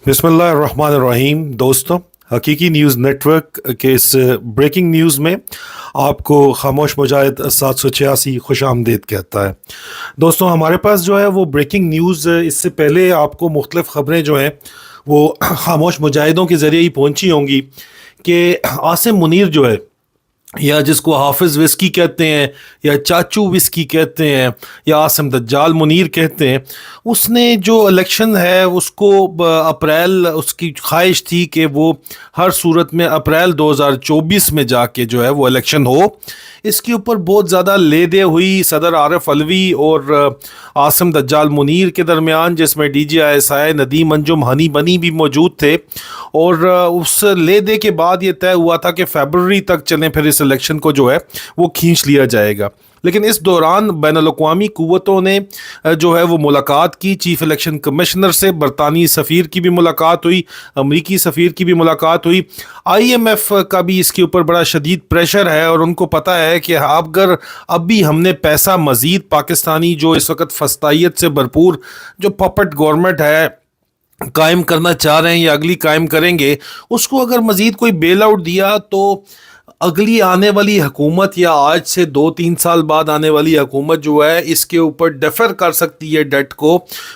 बिस्मिल्लाहिर्रहमानिर्रहीम। दोस्तों, हकीकी न्यूज़ नेटवर्क के इस ब्रेकिंग न्यूज़ में आपको खामोश मुजाहिद 786 खुश आमदीद कहता है। दोस्तों, हमारे पास जो है वो ब्रेकिंग न्यूज़, इससे पहले आपको मुख्तलिफ खबरें जो हैं वो खामोश मुजाहिदों के ज़रिए ही पहुंची होंगी कि आसिम मुनीर जो है, या जिसको हाफिज़ विस्की कहते हैं या चाचू विस्की कहते हैं या आसिम दज्जाल मुनीर कहते हैं, उसने जो इलेक्शन है उसको अप्रैल, उसकी ख्वाहिश थी कि वो हर सूरत में अप्रैल 2024 में जाके जो है वो इलेक्शन हो। इसके ऊपर बहुत ज़्यादा ले दे हुई सदर आरिफ अलवी और आसिम दज्जाल मुनीर के दरमियान, जिसमें DGISI नदीम अंजुम हनी बनी भी मौजूद थे। और उस ले दे के बाद ये तय हुआ था कि फरवरी तक चलें, फिर इस इलेक्शन को जो है वो खींच लिया जाएगा। लेकिन इस दौरान बैनुल-अक़वामी क़ुव्वतों ने जो है वो मुलाकात की चीफ इलेक्शन कमिश्नर से। बरतानी सफ़ीर की भी मुलाकात हुई, अमरीकी सफ़ीर की भी मुलाकात हुई। IMF का भी इसके ऊपर बड़ा शदीद प्रेशर है और उनको पता है कि अगर अभी हमने पैसा मज़ीद पाकिस्तानी जो इस वक्त फस्तायत से भरपूर जो पपट गवर्नमेंट है कायम करना चाह रहे हैं या अगली कायम करेंगे, उसको अगर मज़ीद कोई बेल आउट दिया तो अगली आने वाली हुकूमत या आज से 2-3 साल बाद आने वाली हुकूमत जो है इसके ऊपर डेफर कर सकती है डेट को।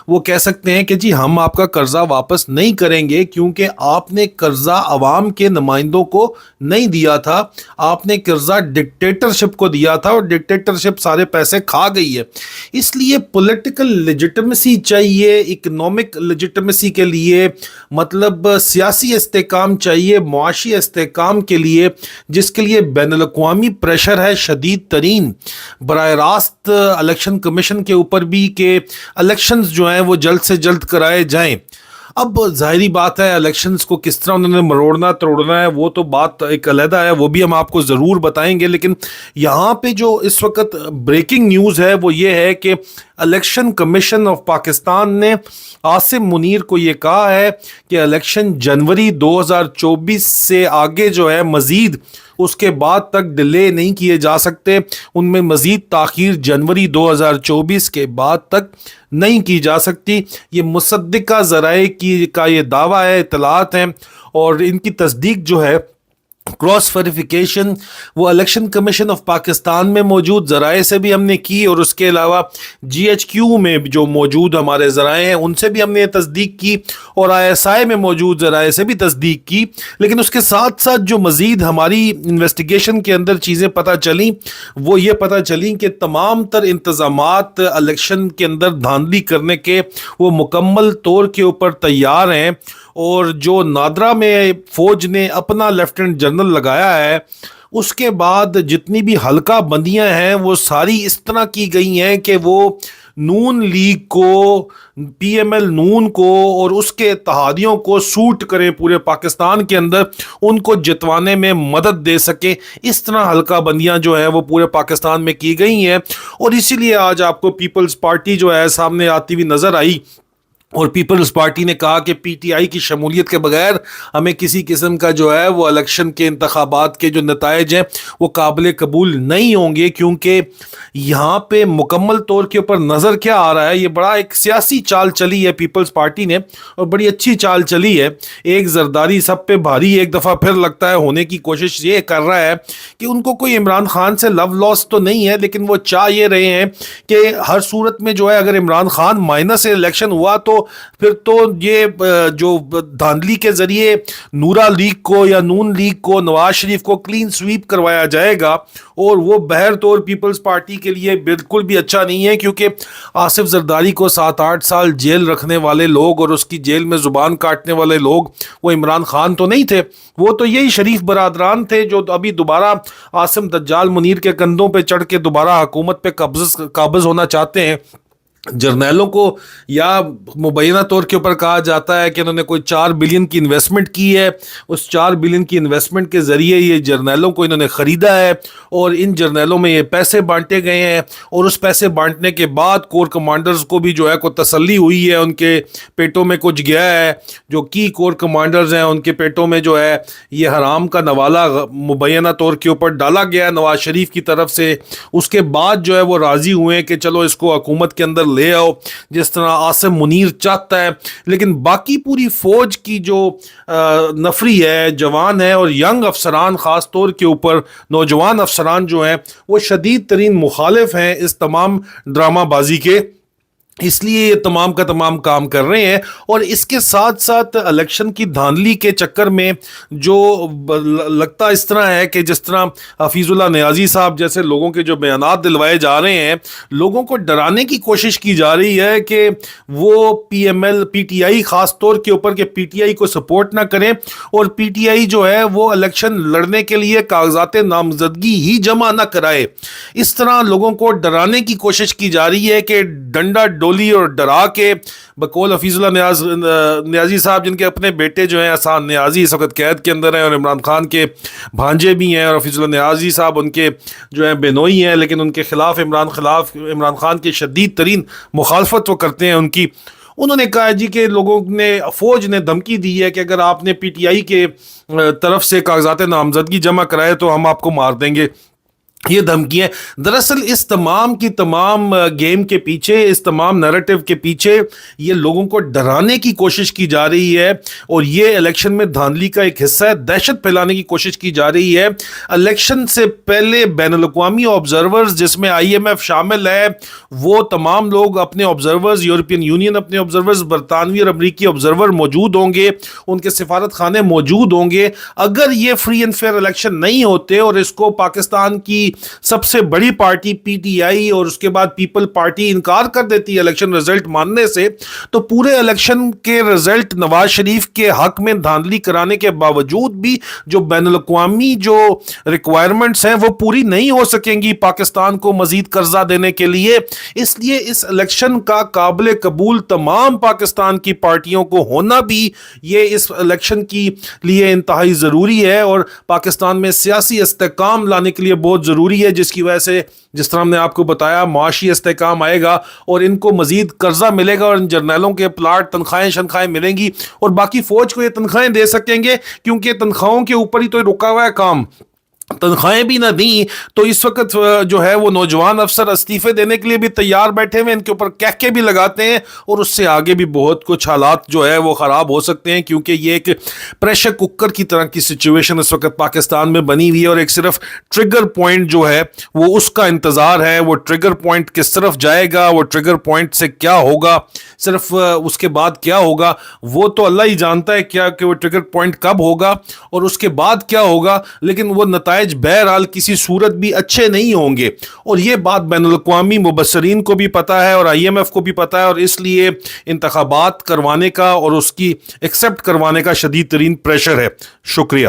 वो कह सकते हैं कि जी हम आपका कर्जा वापस नहीं करेंगे क्योंकि आपने कर्जा आवाम के नुमाइंदों को नहीं दिया था, आपने कर्जा डिक्टेटरशिप को दिया था और डिक्टेटरशिप सारे पैसे खा गई है। इसलिए पॉलिटिकल लेजिटिमेसी चाहिए, इकनॉमिक लेजिटिमेसी के लिए, मतलब सियासी इस्तेकाम चाहिए, मुआशी इस्तेकाम के लिए, जिसके लिए बैनुल-अक़वामी प्रेशर है शदीद तरीन बराह रास्त इलेक्शन कमीशन के ऊपर भी कि इलेक्शंस जो हैं वो जल्द से जल्द कराए जाएं। अब ज़ाहिरी बात है, इलेक्शंस को किस तरह उन्होंने मरोड़ना तोड़ना है वो तो बात एक अलहदा है, वो भी हम आपको ज़रूर बताएंगे। लेकिन यहाँ पे जो इस वक्त ब्रेकिंग न्यूज़ है वो ये है कि इलेक्शन कमीशन ऑफ पाकिस्तान ने आसिम मुनीर को ये कहा है कि इलेक्शन जनवरी 2024 से आगे जो है मज़ीद उसके बाद तक डिले नहीं किए जा सकते, उनमें मज़ीद ताख़ीर जनवरी 2024 के बाद तक नहीं की जा सकती। ये मुसद्दिका ज़राए की का ये दावा है, इतलात हैं और इनकी तस्दीक जो है क्रॉस वेरिफिकेशन वो इलेक्शन कमीशन ऑफ पाकिस्तान में मौजूद ज़राए से भी हमने की और उसके अलावा GHQ में जो मौजूद हमारे ज़राए हैं उनसे भी हमने तस्दीक की और ISI में मौजूद ज़राए से भी तस्दीक की। लेकिन उसके साथ साथ जो मज़ीद हमारी इन्वेस्टिगेशन के अंदर चीज़ें पता चली वो ये पता चली कि तमाम तर इंतज़ामात इलेक्शन के अंदर धांधली करने के वो मुकम्मल तौर के ऊपर तैयार हैं। और जो नादरा में फ़ौज ने अपना लेफ्टिनेंट जनरल लगाया है उसके बाद जितनी भी हल्का बंदियां हैं वो सारी इस तरह की गई हैं कि वो नून लीग को, PML नून को और उसके इत्तेहादियों को सूट करें पूरे पाकिस्तान के अंदर, उनको जितवाने में मदद दे सके। इस तरह हल्का बंदियां जो है वो पूरे पाकिस्तान में की गई हैं और इसीलिए आज आपको पीपल्स पार्टी जो है सामने आती हुई नज़र आई और पीपल्स पार्टी ने कहा कि PTI की शमूलियत के बगैर हमें किसी किस्म का जो है वो इलेक्शन के इंतखाबात के जो नताइज हैं वो काबिल कबूल नहीं होंगे। क्योंकि यहाँ पे मुकम्मल तौर के ऊपर नज़र क्या आ रहा है, ये बड़ा एक सियासी चाल चली है पीपल्स पार्टी ने और बड़ी अच्छी चाल चली है। एक जरदारी सब पे भारी एक दफ़ा फिर लगता है होने की कोशिश ये कर रहा है कि उनको कोई इमरान खान से लव लॉस तो नहीं है, लेकिन वो चाह ये रहे हैं कि हर सूरत में जो है अगर इमरान खान माइनस से इलेक्शन हुआ तो फिर तो ये जो धांधली के जरिए नूरा लीग को या नून लीग को, नवाज शरीफ को क्लीन स्वीप करवाया जाएगा और वो बहर तौर पीपल्स पार्टी के लिए बिल्कुल भी अच्छा नहीं है। क्योंकि आसिफ जरदारी को 7-8 साल जेल रखने वाले लोग और उसकी जेल में ज़ुबान काटने वाले लोग वो इमरान खान तो नहीं थे, वो तो यही शरीफ बरादरान थे जो अभी दोबारा आसिम दज्जाल मुनीर के कंधों पे चढ़ के दोबारा हुकूमत पे काबिज होना चाहते हैं। जर्नैलों को या मुबैना तौर के ऊपर कहा जाता है कि उन्होंने कोई 4 बिलियन की इन्वेस्टमेंट की है, उस 4 बिलियन की इन्वेस्टमेंट के ज़रिए ये जर्नैलों को इन्होंने ख़रीदा है और इन जर्नैलों में ये पैसे बांटे गए हैं और उस पैसे बांटने के बाद कोर कमांडर्स को भी जो है को तसल्ली हुई है, उनके पेटों में कुछ गया है। जो की कोर कमांडर्स हैं उनके पेटों में जो है ये हराम का नवाला मुबैना तौर के ऊपर डाला गया नवाज शरीफ की तरफ से। उसके बाद जो है वो राज़ी हुए कि चलो इसको हुकूमत के अंदर لے آؤ جس طرح آصم منیر چاہتا ہے، لیکن باقی پوری فوج کی جو نفری ہے، جوان ہے اور ینگ افسران خاص طور کے اوپر نوجوان افسران جو ہیں وہ شدید ترین مخالف ہیں اس تمام ڈرامہ بازی کے، اس لیے یہ تمام کا تمام کام کر رہے ہیں۔ اور اس کے ساتھ ساتھ الیکشن کی دھاندلی کے چکر میں جو لگتا اس طرح ہے کہ جس طرح حفیظ اللہ نیازی صاحب جیسے لوگوں کے جو بیانات دلوائے جا رہے ہیں، لوگوں کو ڈرانے کی کوشش کی جا رہی ہے کہ وہ P M L P T I خاص طور کے اوپر کہ پی ٹی آئی کو سپورٹ نہ کریں اور پی ٹی آئی جو ہے وہ الیکشن لڑنے کے لیے کاغذات نامزدگی ہی جمع نہ کرائے۔ اس طرح لوگوں کو ڈرانے کی کوشش کی جا رہی ہے کہ ڈنڈا ڈولی اور ڈرا کے، بقول حفیظ اللہ نیازی صاحب جن کے اپنے بیٹے جو ہیں احسان نیازی اس وقت قید کے اندر ہیں اور عمران خان کے بھانجے بھی ہیں، اور حفیظ اللہ نیازی صاحب ان کے جو ہیں بینوئی ہیں، لیکن ان کے خلاف عمران خان کی شدید ترین مخالفت وہ کرتے ہیں ان کی۔ انہوں نے کہا جی کہ لوگوں نے، فوج نے دھمکی دی ہے کہ اگر آپ نے پی ٹی آئی کے طرف سے کاغذات نامزدگی جمع کرائے تو ہم آپ کو مار دیں گے۔ یہ دھمکیاں دراصل اس تمام کی تمام گیم کے پیچھے، اس تمام نیریٹو کے پیچھے یہ لوگوں کو ڈرانے کی کوشش کی جا رہی ہے، اور یہ الیکشن میں دھاندلی کا ایک حصہ ہے، دہشت پھیلانے کی کوشش کی جا رہی ہے۔ الیکشن سے پہلے بین الاقوامی آبزرورز جس میں آئی ایم ایف شامل ہے، وہ تمام لوگ اپنے آبزرورز، یورپین یونین اپنے آبزرورز، برطانوی اور امریکی آبزرور موجود ہوں گے، ان کے سفارت خانے موجود ہوں گے۔ اگر یہ فری اینڈ فیئر الیکشن نہیں ہوتے اور اس کو پاکستان کی سب سے بڑی پارٹی پی ٹی آئی اور اس کے بعد پیپل پارٹی انکار کر دیتی ہے الیکشن رزلٹ ماننے سے، تو پورے الیکشن کے رزلٹ نواز شریف کے حق میں دھاندلی کرانے کے باوجود بھی جو بین الاقوامی جو ریکوائرمنٹس ہیں وہ پوری نہیں ہو سکیں گی پاکستان کو مزید قرضہ دینے کے لیے۔ اس لیے اس الیکشن کا قابل قبول تمام پاکستان کی پارٹیوں کو ہونا بھی یہ اس الیکشن کی لیے انتہائی ضروری ہے، اور پاکستان میں سیاسی استحکام لانے کے لیے بہت ضروری ہے، جس کی وجہ سے جس طرح ہم نے آپ کو بتایا معاشی استحکام آئے گا اور ان کو مزید قرضہ ملے گا اور ان جرنیلوں کے پلاٹ تنخواہیں شنخواہیں ملیں گی، اور باقی فوج کو یہ تنخواہیں دے سکیں گے کیونکہ تنخواہوں کے اوپر ہی تو رکا ہوا ہے کام۔ تنخواہیں بھی نہ دیں تو اس وقت جو ہے وہ نوجوان افسر استعفے دینے کے لیے بھی تیار بیٹھے ہوئے، ان کے اوپر کہکے بھی لگاتے ہیں، اور اس سے آگے بھی بہت کچھ حالات جو ہے وہ خراب ہو سکتے ہیں، کیونکہ یہ ایک پریشر کوکر کی طرح کی سچویشن اس وقت پاکستان میں بنی ہوئی ہے، اور ایک صرف ٹریگر پوائنٹ جو ہے وہ اس کا انتظار ہے۔ وہ ٹریگر پوائنٹ کس طرف جائے گا، وہ ٹریگر پوائنٹ سے کیا ہوگا، صرف اس کے بعد کیا ہوگا وہ تو اللہ ہی جانتا ہے کیا کہ وہ ٹریگر پوائنٹ کب ہوگا اور اس کے بعد کیا ہوگا، لیکن وہ نتائج بہرحال کسی صورت بھی اچھے نہیں ہوں گے، اور یہ بات بین الاقوامی مبصرین کو بھی پتا ہے اور آئی ایم ایف کو بھی پتا ہے، اور اس لیے انتخابات کروانے کا اور اس کی ایکسپٹ کروانے کا شدید ترین پریشر ہے۔ شکریہ۔